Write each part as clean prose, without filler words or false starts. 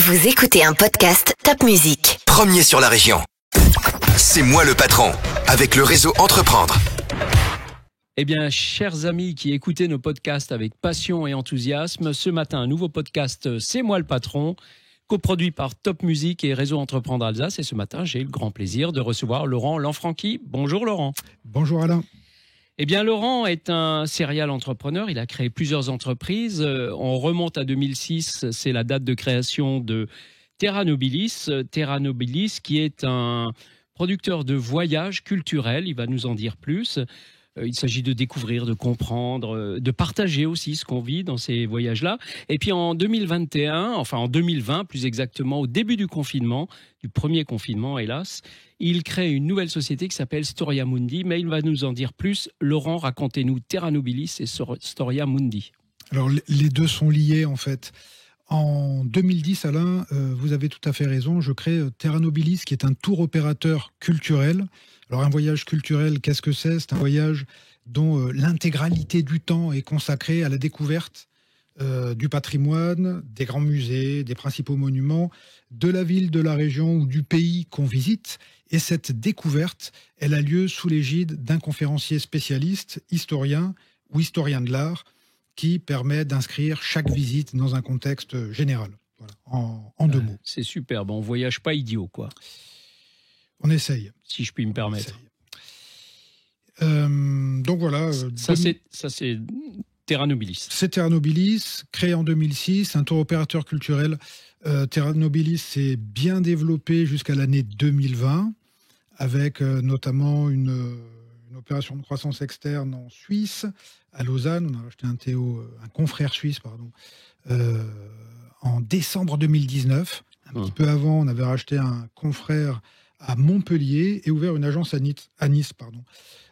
Vous écoutez un podcast Top Musique. Premier sur la région. C'est moi le patron, avec le réseau Entreprendre. Eh bien, chers amis qui écoutez nos podcasts avec passion et enthousiasme, ce matin, un nouveau podcast C'est moi le patron, coproduit par Top Musique et Réseau Entreprendre Alsace. Et ce matin, j'ai eu le grand plaisir de recevoir Laurent Lanfranchi. Bonjour Laurent. Bonjour Alain. Eh bien, Laurent est un serial entrepreneur. Il a créé plusieurs entreprises. On remonte à 2006, c'est la date de création de Terra Nobilis. Terra Nobilis, qui est un producteur de voyages culturels. Il va nous en dire plus. Il s'agit de découvrir, de comprendre, de partager aussi ce qu'on vit dans ces voyages-là. Et puis en 2020 plus exactement, au début du confinement, du premier confinement hélas, il crée une nouvelle société qui s'appelle Storia Mundi, mais il va nous en dire plus. Laurent, racontez-nous Terra Nobilis et Storia Mundi. Alors les deux sont liés en fait. En 2010, Alain, vous avez tout à fait raison, je crée Terra Nobilis qui est un tour opérateur culturel. Alors un voyage culturel, qu'est-ce que c'est ? C'est un voyage dont l'intégralité du temps est consacrée à la découverte du patrimoine, des grands musées, des principaux monuments, de la ville, de la région ou du pays qu'on visite. Et cette découverte, elle a lieu sous l'égide d'un conférencier spécialiste, historien ou historien de l'art, qui permet d'inscrire chaque visite dans un contexte général. Voilà, en deux mots. C'est super, bon, on voyage pas idiot, quoi. On essaye. Si je puis me permettre. Donc voilà. Ça, c'est Terra Nobilis. C'est Terra Nobilis, créé en 2006, un tour opérateur culturel. Terra Nobilis s'est bien développé jusqu'à l'année 2020, avec notamment une opération de croissance externe en Suisse, à Lausanne. On a racheté un confrère suisse, en décembre 2019. Un petit peu avant, on avait racheté un confrère à Montpellier et ouvert une agence à Nice.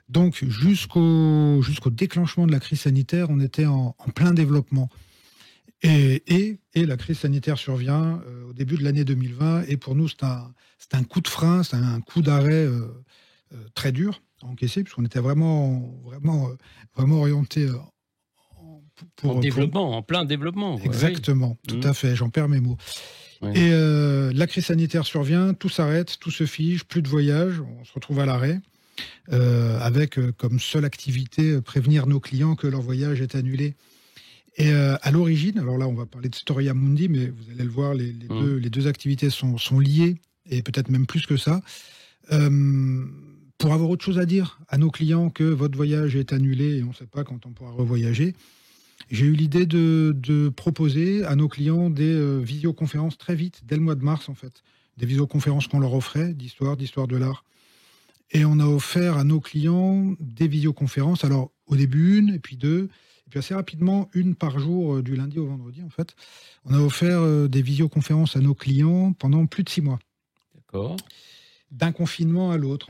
Donc, jusqu'au déclenchement de la crise sanitaire, on était en plein développement. Et la crise sanitaire survient au début de l'année 2020. Et pour nous, c'est un coup de frein, c'est un coup d'arrêt très dur à encaisser, puisqu'on était vraiment orienté en plein développement. Exactement, oui. Tout à fait, j'en perds mes mots. Oui. Et la crise sanitaire survient, tout s'arrête, tout se fige, plus de voyages, on se retrouve à l'arrêt, avec comme seule activité prévenir nos clients que leur voyage est annulé. Et à l'origine, alors là on va parler de Storia Mundi, mais vous allez le voir, les deux activités sont liées, et peut-être même plus que ça. Pour avoir autre chose à dire à nos clients que votre voyage est annulé et on ne sait pas quand on pourra revoyager, j'ai eu l'idée de proposer à nos clients des visioconférences très vite, dès le mois de mars en fait. Des visioconférences qu'on leur offrait d'histoire de l'art. Et on a offert à nos clients des visioconférences, alors au début une, et puis deux, et puis assez rapidement une par jour du lundi au vendredi en fait. On a offert des visioconférences à nos clients pendant plus de 6 mois. D'accord. D'un confinement à l'autre.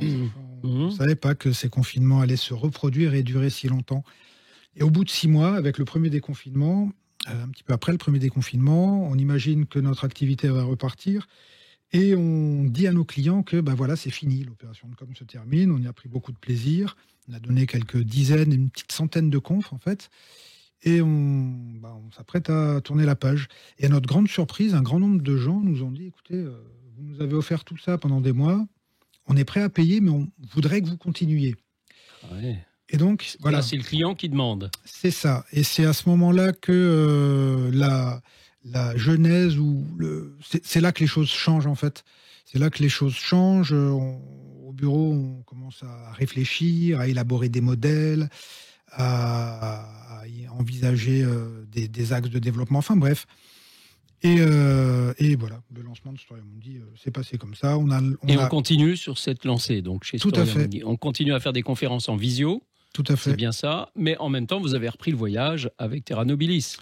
On ne savait pas que ces confinements allaient se reproduire et durer si longtemps. Et au bout de 6 mois, avec le premier déconfinement, un petit peu après le premier déconfinement, on imagine que notre activité va repartir et on dit à nos clients que voilà, c'est fini, l'opération de com se termine, on y a pris beaucoup de plaisir, on a donné quelques dizaines, une petite centaine de confs en fait, et on s'apprête à tourner la page. Et à notre grande surprise, un grand nombre de gens nous ont dit, écoutez, vous nous avez offert tout ça pendant des mois, on est prêt à payer, mais on voudrait que vous continuiez. Ouais. Et donc, voilà. Là, c'est le client qui demande. C'est ça. Et c'est à ce moment-là que la genèse, c'est là que les choses changent, en fait. C'est là que les choses changent. Au bureau, on commence à réfléchir, à élaborer des modèles, à envisager des axes de développement. Enfin, bref. Et voilà, le lancement de Storia Mundi s'est passé comme ça. On continue sur cette lancée, donc chez Storia Mundi. On continue à faire des conférences en visio. Tout à fait. C'est bien ça. Mais en même temps, vous avez repris le voyage avec Terra Nobilis.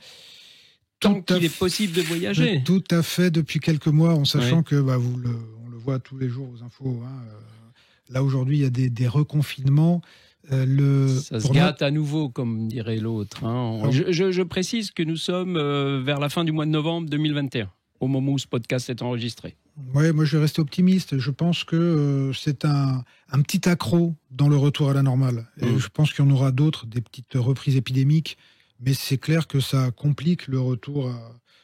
Tant qu'il est possible de voyager. Tout à fait, depuis quelques mois, en sachant que on le voit tous les jours aux infos. Là, aujourd'hui, il y a des reconfinements. Ça se gâte à nouveau, comme dirait l'autre. Je précise que nous sommes vers la fin du mois de novembre 2021, au moment où ce podcast est enregistré. Oui, moi je vais rester optimiste. Je pense que c'est un petit accroc dans le retour à la normale. Et je pense qu'il y en aura d'autres, des petites reprises épidémiques. Mais c'est clair que ça complique le retour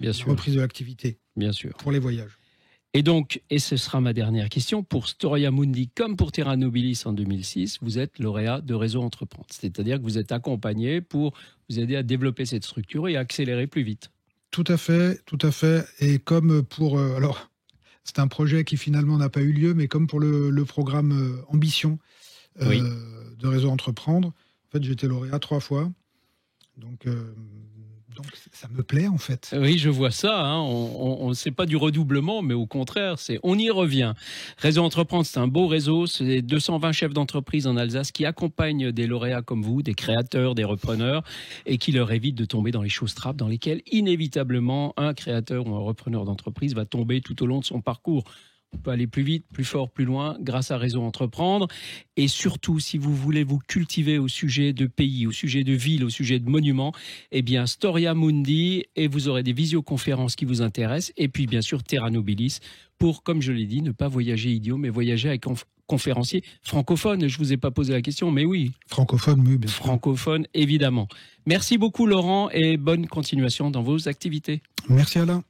Bien la sûr. reprise de l'activité Bien sûr. pour les voyages. Et donc, et ce sera ma dernière question, pour Storia Mundi comme pour Terra Nobilis en 2006, vous êtes lauréat de Réseau Entreprendre. C'est-à-dire que vous êtes accompagné pour vous aider à développer cette structure et à accélérer plus vite. Tout à fait, tout à fait. Et comme pour... alors, c'est un projet qui finalement n'a pas eu lieu, mais comme pour le programme Ambition Oui. de Réseau Entreprendre, en fait, j'ai été lauréat 3 fois. Donc, ça me plaît, en fait. Oui, je vois ça. Hein. C'est pas du redoublement, mais au contraire, on y revient. Réseau Entreprendre, c'est un beau réseau. C'est 220 chefs d'entreprise en Alsace qui accompagnent des lauréats comme vous, des créateurs, des repreneurs, et qui leur évitent de tomber dans les choses trappes dans lesquelles, inévitablement, un créateur ou un repreneur d'entreprise va tomber tout au long de son parcours. On peut aller plus vite, plus fort, plus loin grâce à Réseau Entreprendre. Et surtout, si vous voulez vous cultiver au sujet de pays, au sujet de villes, au sujet de monuments, eh bien, Storia Mundi, et vous aurez des visioconférences qui vous intéressent. Et puis, bien sûr, Terra Nobilis pour, comme je l'ai dit, ne pas voyager idiot, mais voyager avec conférencier francophone. Je vous ai pas posé la question, mais oui. Francophone, oui, bien sûr. Francophone, évidemment. Merci beaucoup, Laurent, et bonne continuation dans vos activités. Merci, Alain.